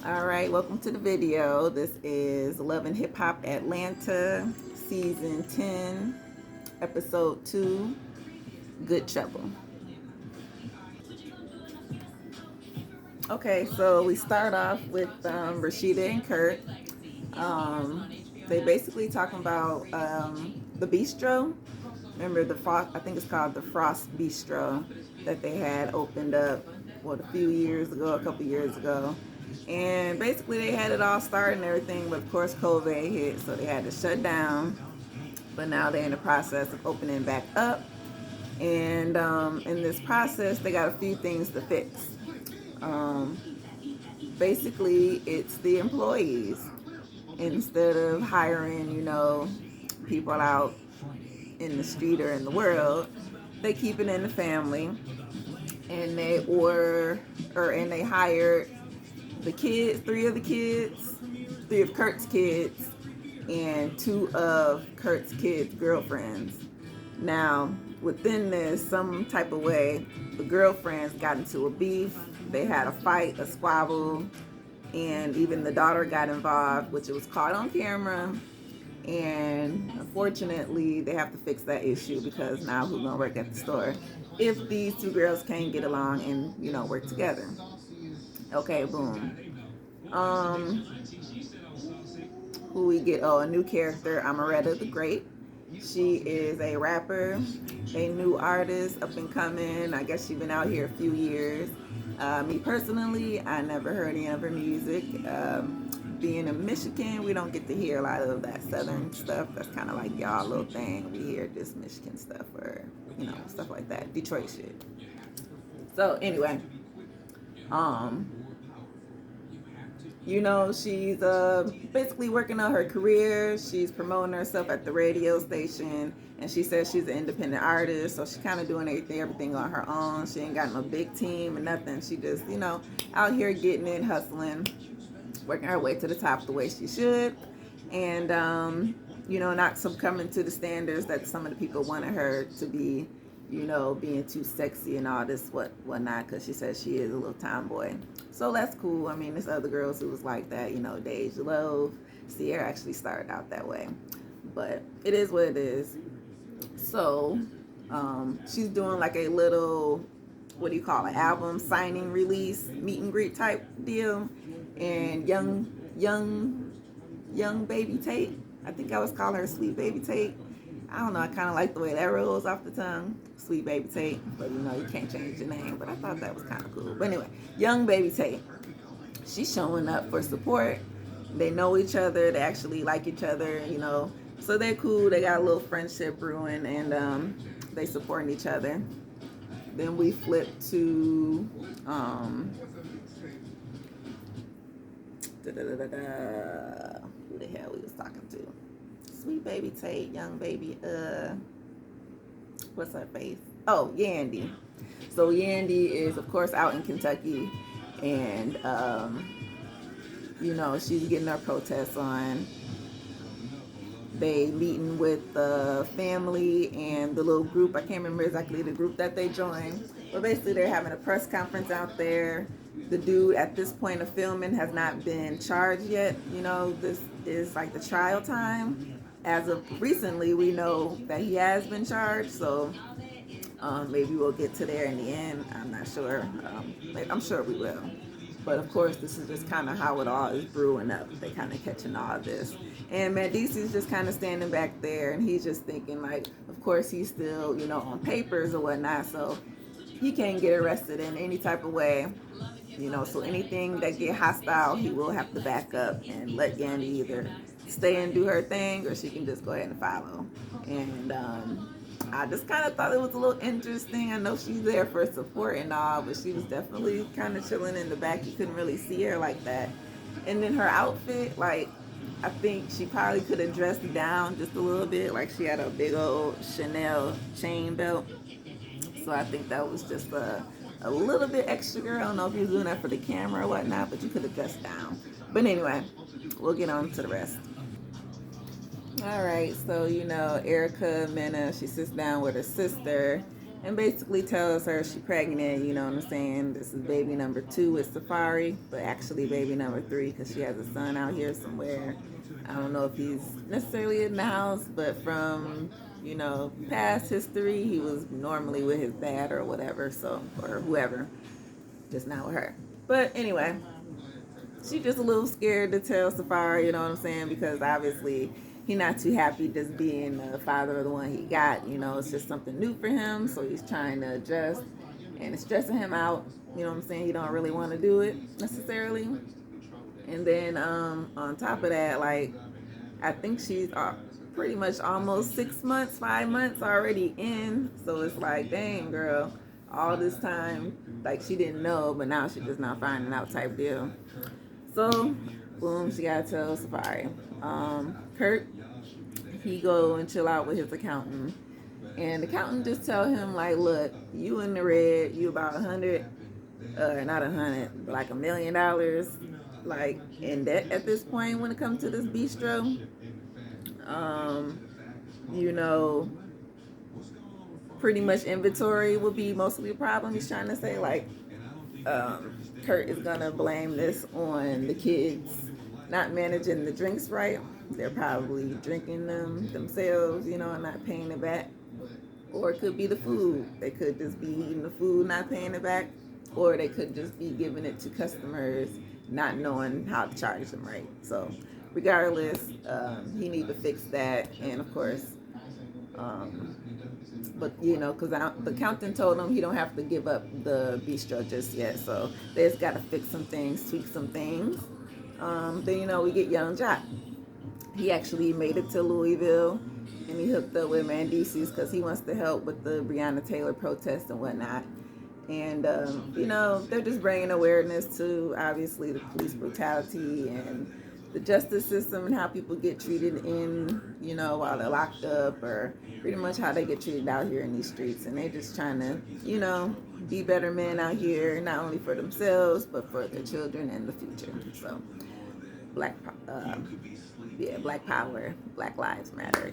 All right, welcome to the video. This is Love and Hip Hop Atlanta, Season 10, Episode 2, Good Trouble. Okay, so we start off with Rashida and Kurt. They basically talking about the bistro. Remember the Frost, I think it's called the Frost Bistro that they had opened up, a few years ago, a couple years ago. And basically they had it all started and everything, but of course COVID hit, so they had to shut down. But now they're in the process of opening back up. And in this process, they got a few things to fix. Um, Basically, it's the employees. Instead of hiring, people out in the street or in the world, they keep it in the family. And they hired the kids, three of Kurt's kids, and two of Kurt's kids' girlfriends. Now, within this, some type of way, the girlfriends got into a beef. They had a fight, a squabble, and even the daughter got involved, which it was caught on camera. And unfortunately, they have to fix that issue because now who's gonna work at the store if these two girls can't get along and work together? Okay, boom. Um, who we get? Oh, a new character, Amaretta the Great. She is a rapper, a new artist, up and coming. I guess she's been out here a few years. Me personally, I never heard any of her music. Being in Michigan, we don't get to hear a lot of that southern stuff. That's kind of like y'all little thing. We hear just Michigan stuff or, stuff like that. Detroit shit. So anyway, she's basically working on her career. She's promoting herself at the radio station, and she says she's an independent artist, so she's kind of doing everything on her own. She ain't got no big team or nothing. She just, out here getting it, hustling, working her way to the top the way she should, and not succumbing to the standards that some of the people wanted her to be, being too sexy and all this whatnot, because she says she is a little tomboy. So that's cool. I mean, there's other girls who was like that, Deja Love. Sierra actually started out that way, but it is what it is. So she's doing like a little, what do you call it, album signing release, meet and greet type deal. And young baby Tate, I think I was calling her Sweet Baby Tate. I don't know, I kind of like the way that rolls off the tongue, Sweet Baby Tate, but you can't change your name, but I thought that was kind of cool. But anyway, young baby Tate, she's showing up for support. They know each other, they actually like each other, so they're cool. They got a little friendship brewing, and they supporting each other. Then we flip to who the hell we was talking to? Sweet Baby Tate, young baby, what's her face? Oh, Yandy. So Yandy is, of course, out in Kentucky, and she's getting her protests on. They meeting with the family and the little group. I can't remember exactly the group that they joined, but basically they're having a press conference out there. The dude at this point of filming has not been charged yet. This is like the trial time. As of recently, we know that he has been charged, so maybe we'll get to there in the end. I'm not sure. I'm sure we will. But of course, this is just kind of how it all is brewing up. They kind of catching all this. And Mandisi's just kind of standing back there, and he's just thinking, like, of course, he's still, on papers or whatnot, so he can't get arrested in any type of way. So anything that get hostile, he will have to back up and let Yandy either stay and do her thing, or she can just go ahead and follow. And I just kind of thought it was a little interesting. I know she's there for support and all, but she was definitely kind of chilling in the back. You couldn't really see her like that. And then her outfit, like, I think she probably could have dressed down just a little bit. Like, she had a big old Chanel chain belt. So I think that was just a little bit extra, girl. I don't know if you was doing that for the camera or whatnot, but you could have dressed down. But anyway, we'll get on to the rest. All right, so Erica Mena, she sits down with her sister, and basically tells her she's pregnant, you know what I'm saying? This is baby number 2 with Safari, but actually baby number 3 because she has a son out here somewhere. I don't know if he's necessarily in the house, but from, past history, he was normally with his dad or whatever, so, or whoever, just not with her. But anyway, she's just a little scared to tell Safari, you know what I'm saying? Because obviously he's not too happy just being the father of the one he got. It's just something new for him, so he's trying to adjust, and it's stressing him out. You know what I'm saying? He don't really want to do it necessarily. And then on top of that, like, I think she's pretty much almost 6 months, 5 months already in. So it's like, dang, girl, all this time, like, she didn't know, but now she's just not finding out type deal. So, boom, she got to tell Safari. Kurt, he go and chill out with his accountant. And the accountant just tell him, like, look, you in the red, you about 100, not 100, but like $1 million, like, in debt at this point when it comes to this bistro. Pretty much inventory will be mostly a problem. He's trying to say, like, Kurt is gonna blame this on the kids not managing the drinks right. They're probably drinking them themselves, and not paying it back. Or it could be the food. They could just be eating the food, not paying it back. Or they could just be giving it to customers, not knowing how to charge them right. So regardless, he need to fix that. And of course, but because the accountant told him he don't have to give up the bistro just yet. So they just got to fix some things, tweak some things. Then we get Young Jock. He actually made it to Louisville, and he hooked up with Mendices because he wants to help with the Breonna Taylor protest and whatnot. And they're just bringing awareness to obviously the police brutality and the justice system and how people get treated in, while they're locked up, or pretty much how they get treated out here in these streets. And they're just trying to, be better men out here, not only for themselves, but for their children and the future. So, black power, Black Lives Matter,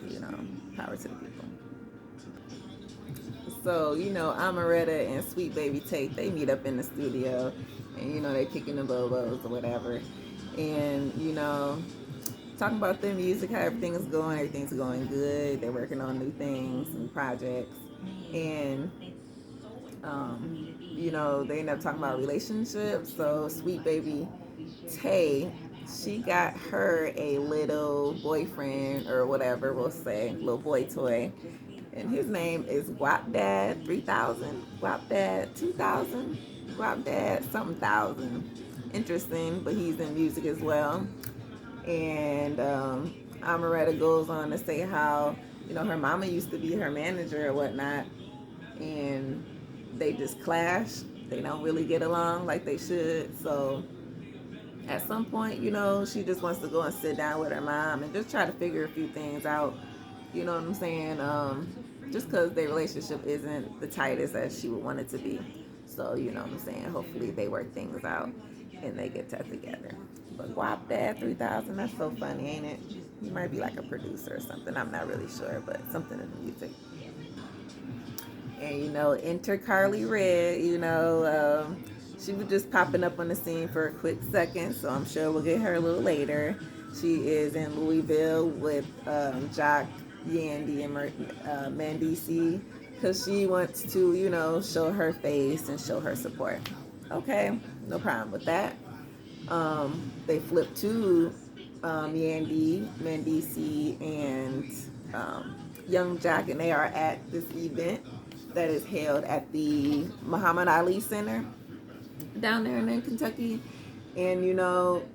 power to the people. So, Amaretta and Sweet Baby Tate, they meet up in the studio, and, they kicking the bobos or whatever. And, talking about their music, how everything's going good. They're working on new things and projects. And, they end up talking about relationships. So Sweet Baby Tay, she got her a little boyfriend or whatever, we'll say, little boy toy. And his name is Guap Dad 3000, Guap Dad 2000, Guap Dad something thousand. Interesting, but he's in music as well. And Amaretta goes on to say how, her mama used to be her manager or whatnot, and they just clash. They don't really get along like they should. So at some point, she just wants to go and sit down with her mom and just try to figure a few things out. You know what I'm saying? Just because their relationship isn't the tightest as she would want it to be. So, you know what I'm saying? Hopefully they work things out and they get that together. But Guap Dad 3000, that's so funny, ain't it? He might be like a producer or something. I'm not really sure, but something in the music. And, enter Carly Red, she was just popping up on the scene for a quick second, so I'm sure we'll get her a little later. She is in Louisville with Jock, Yandy, and Mendici, because she wants to, show her face and show her support. Okay, no problem with that. They flip to Yandy, Mendici, and Young Jock, and they are at this event that is held at the Muhammad Ali Center down there in Kentucky. And the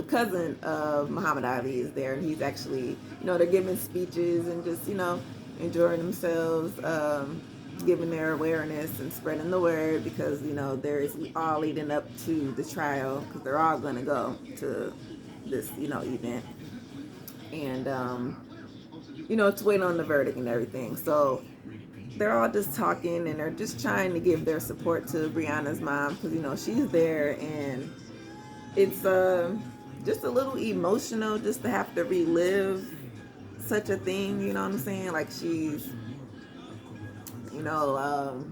cousin of Muhammad Ali is there, and he's actually, they're giving speeches and just, enjoying themselves, giving their awareness and spreading the word, because, there's all leading up to the trial, because they're all going to go to this, event. And, it's waiting on the verdict and everything. So they're all just talking, and they're just trying to give their support to Breonna's mom, because, she's there, and it's just a little emotional just to have to relive such a thing, you know what I'm saying? Like, she's You know,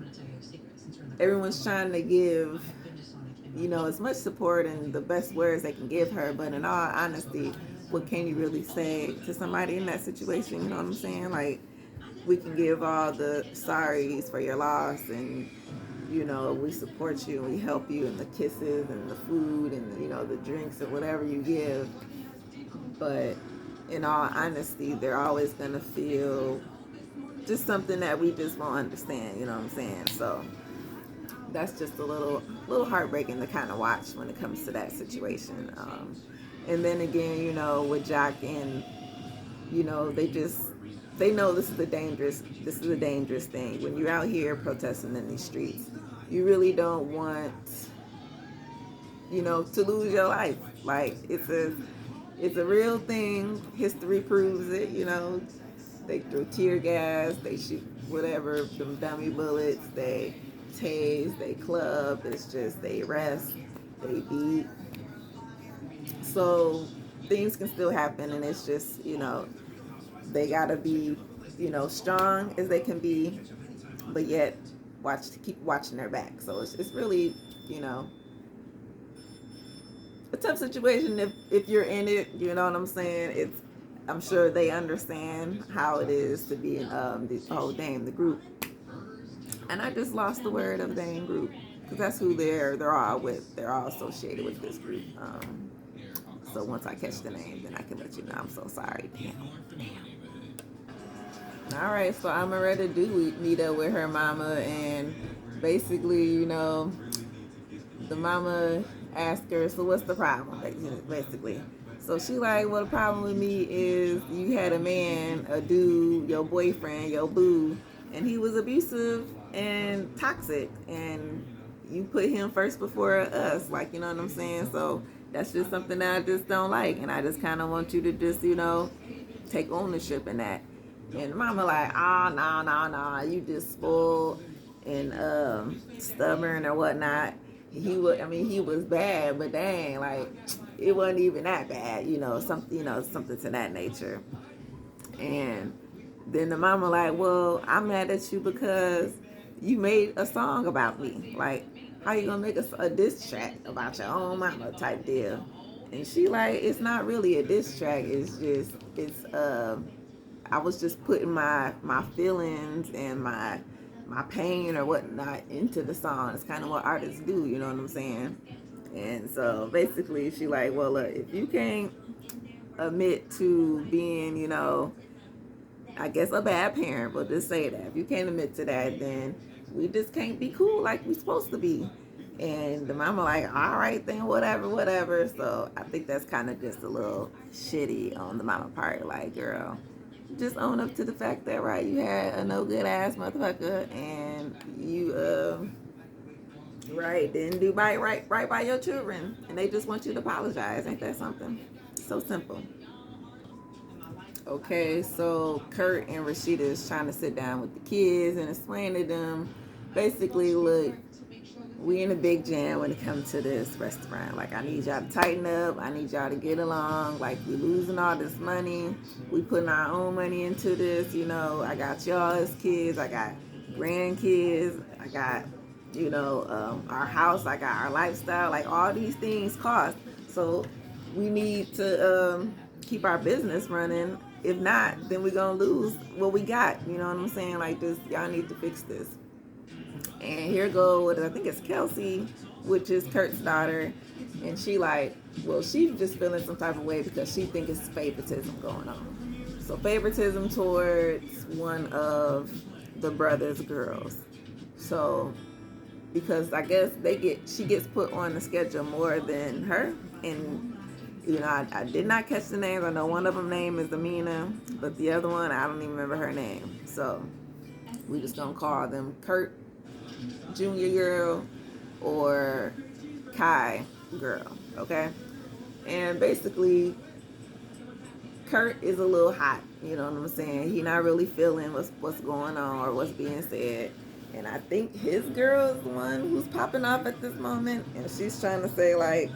everyone's trying to give, you know, as much support and the best words they can give her. But in all honesty, what can you really say to somebody in that situation? You know what I'm saying? Like, we can give all the sorries for your loss, and you know, we support you and we help you, and the kisses and the food and, you know, the drinks and whatever you give. But in all honesty, they're always gonna feel just something that we just won't understand. You know what I'm saying? So that's just a little heartbreaking to kind of watch when it comes to that situation. And then again, you know, with Jack and, you know, they know this is a dangerous thing. When you're out here protesting in these streets, you really don't want, you know, to lose your life. Like, it's a real thing. History proves it. You know, they throw tear gas, they shoot whatever, them dummy bullets, they tase, they club. It's just, they arrest, they beat. So things can still happen, and it's just, you know, they gotta be, you know, strong as they can be, but yet keep watching their back. So it's really, you know, a tough situation if you're in it. You know what I'm saying? I'm sure they understand how it is to be in the group. And I just lost the word of Dame group, because that's who they're all with. They're all associated with this group. So once I catch the name, then I can let you know. I'm so sorry. Damn. All right, so Amaretta do meet up with her mama, and basically, you know, the mama asked her, so what's the problem, basically. So she like, well, the problem with me is you had a man, a dude, your boyfriend, your boo, and he was abusive and toxic, and you put him first before us, like, you know what I'm saying? So that's just something that I just don't like, and I just kind of want you to just, you know, take ownership in that. And mama like, nah, you just spoiled and stubborn or whatnot. He was bad, but dang, like, it wasn't even that bad, you know, something to that nature. And then the mama like, well, I'm mad at you because you made a song about me. Like, how you gonna make a diss track about your own mama type deal? And she like, it's not really a diss track. It's I was just putting my feelings and my pain or whatnot into the song. It's kind of what artists do, you know what I'm saying? And so basically, she like, well, look, if you can't admit to being, you know, I guess a bad parent, but just say that. If you can't admit to that, then we just can't be cool like we supposed to be. And the mama like, all right then, whatever. So I think that's kind of just a little shitty on the mama part. Like, girl, just own up to the fact that, right, you had a no good ass motherfucker, and you right, didn't do right by your children, and they just want you to apologize. Ain't that something? So simple. Okay, so Kurt and Rashida is trying to sit down with the kids and explain to them, basically, look, we in a big jam when it comes to this restaurant. Like, I need y'all to tighten up. I need y'all to get along. Like, we losing all this money. We putting our own money into this. You know, I got y'all as kids. I got grandkids. I got, you know, our house. I got our lifestyle. Like, all these things cost. So we need to keep our business running. If not, then we're going to lose what we got. You know what I'm saying? Like, this, y'all need to fix this. And here go, I think it's Kelsey, which is Kurt's daughter, and she like, well, she's just feeling some type of way because she thinks it's favoritism going on. So favoritism towards one of the brothers' girls. So because I guess she gets put on the schedule more than her, and you know, I did not catch the names. I know one of them name is Amina, but the other one I don't even remember her name. So we just gonna call them Kurt Junior girl or Kai girl, okay? And basically, Kurt is a little hot, you know what I'm saying? He not really feeling what's going on or what's being said. And I think his girl is the one who's popping off at this moment, and she's trying to say, like,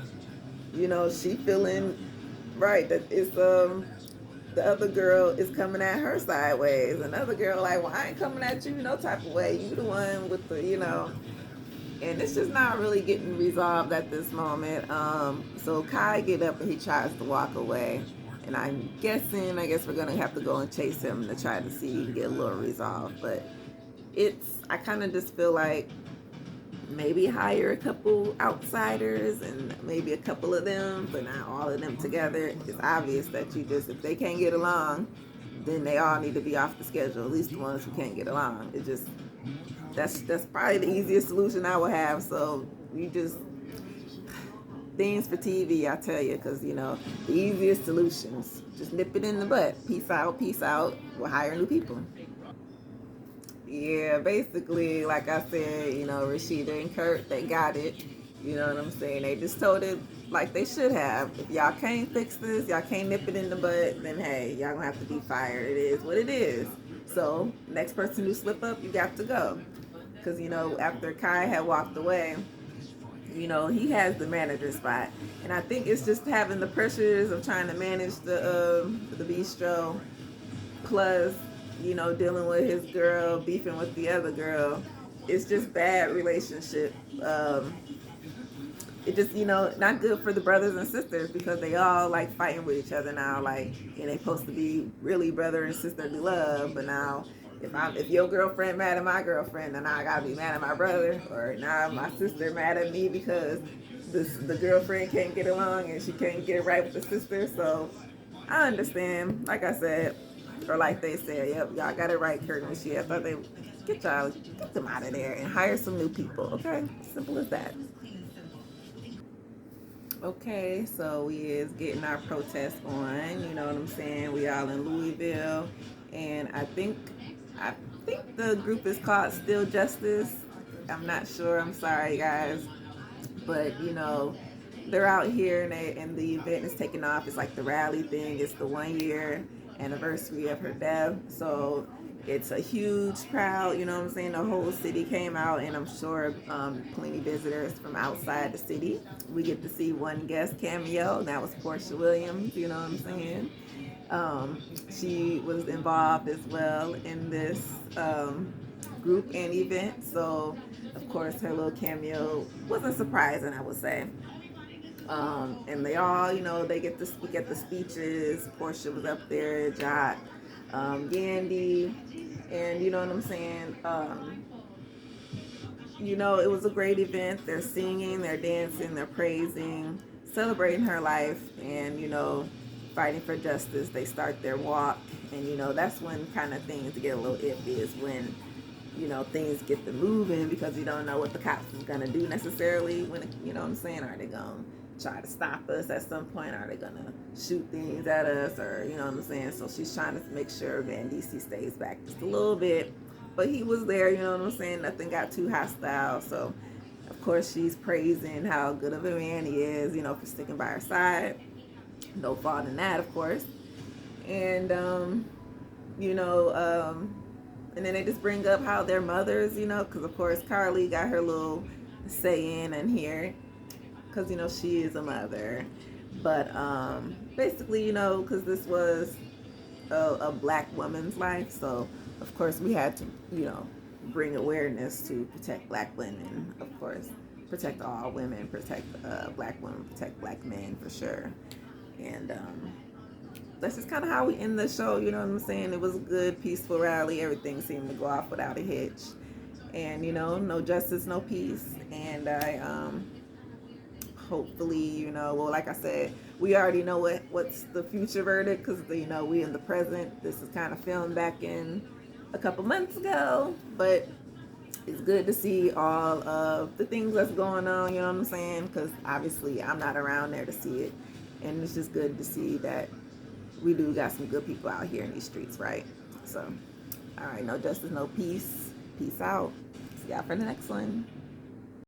you know, she feeling right, that it's the other girl is coming at her sideways. Another girl like, well, I ain't coming at you no type of way. You the one with the, and it's just not really getting resolved at this moment. So Kai get up and he tries to walk away. And I'm guessing, I guess we're gonna have to go and chase him to try to see if he can get a little resolved. But I kind of just feel like maybe hire a couple outsiders and maybe a couple of them, but not all of them together. It's obvious that if they can't get along, then they all need to be off the schedule, at least the ones who can't get along. That's probably the easiest solution I would have. So you just, things for TV, I tell you, because the easiest solutions, just nip it in the butt. Peace out, peace out. We'll hire new people. Yeah, basically, like I said, Rashida and Kurt, they got it. You know what I'm saying? They just told it like they should have. If y'all can't fix this, y'all can't nip it in the butt, then hey, y'all gonna have to be fired. It is what it is. So, next person who slip up, you got to go. Because, after Kai had walked away, he has the manager spot. And I think it's just having the pressures of trying to manage the bistro, plus dealing with his girl, beefing with the other girl. It's just bad relationship. It just, not good for the brothers and sisters because they all like fighting with each other now. Like, and they supposed to be really brother and sisterly love, but now if your girlfriend mad at my girlfriend, then I gotta be mad at my brother, or now my sister mad at me because the girlfriend can't get along and she can't get it right with the sister. So I understand. Like I said, or like they said, yep, y'all got it right, Kurt and Rashida. I thought they get them out of there and hire some new people. Okay, simple as that. Okay, so we is getting our protest on. You know what I'm saying? We all in Louisville, and I think the group is called Still Justice. I'm not sure. I'm sorry, guys, but they're out here and the event is taking off. It's like the rally thing. It's the 1 year anniversary of her death. So it's a huge crowd, you know what I'm saying? The whole city came out, and I'm sure plenty visitors from outside the city. We get to see one guest cameo, and that was Portia Williams, you know what I'm saying? She was involved as well in this group and event, so of course her little cameo wasn't surprising, I would say. And they all, they get to speak at the speeches. Portia was up there, Jock, Yandy, and you know what I'm saying? It was a great event. They're singing, they're dancing, they're praising, celebrating her life, and, fighting for justice. They start their walk, and, that's when kind of things get a little iffy, is when, things get to moving, because you don't know what the cops is going to do necessarily. When, you know what I'm saying? Are they going to try to stop us at some point? Are they going to shoot things at us? Or, you know what I'm saying? So she's trying to make sure Van DC stays back just a little bit. But he was there, you know what I'm saying? Nothing got too hostile. So, of course, she's praising how good of a man he is, for sticking by her side. No fault in that, of course. And, and then they just bring up how their mothers, because, of course, Carly got her little say in here, because, she is a mother. But basically, because this was a black woman's life, so of course we had to, bring awareness to protect black women, of course, protect all women, protect black women, protect black men, for sure. And that's just kind of how we end the show, you know what I'm saying? It was a good, peaceful rally. Everything seemed to go off without a hitch. And, no justice, no peace. And I hopefully, well, like I said, we already know what's the future verdict, because, we in the present. This is kind of filmed back in a couple months ago, but it's good to see all of the things that's going on, you know what I'm saying? Because obviously I'm not around there to see it, and it's just good to see that we do got some good people out here in these streets, right? So, all right, no justice, no peace. Peace out. See y'all for the next one.